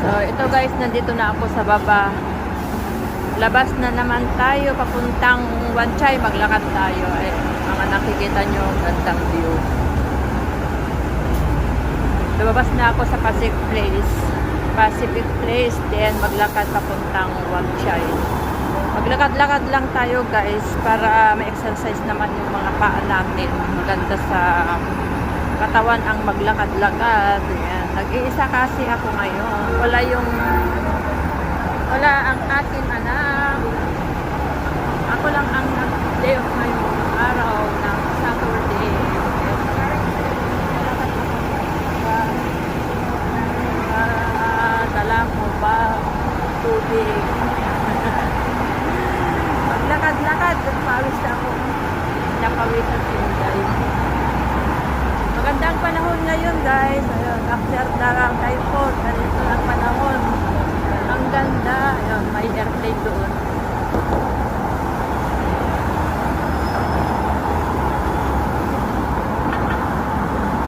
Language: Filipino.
Ito guys, nandito na ako sa baba. Labas na naman tayo, papuntang Wanchay, maglakad tayo. Mga nakikita nyo, gandang view. Lumabas na ako sa Pacific Place, then maglakad papuntang Wanchay. Maglakad-lakad lang tayo guys, para ma-exercise naman yung mga paa natin. Maganda sa katawan ang maglakad-lakad. Nag-iisa kasi ako ngayon. Wala ang aking anak. Ako lang ang day off ngayong araw ng Saturday. Dala mo ba tubig? Maglakad-lakad, pawis ako. Napawisan din guys. Magandang panahon ngayon guys. Ayun, after na lang typhoon, ganito lang panahon.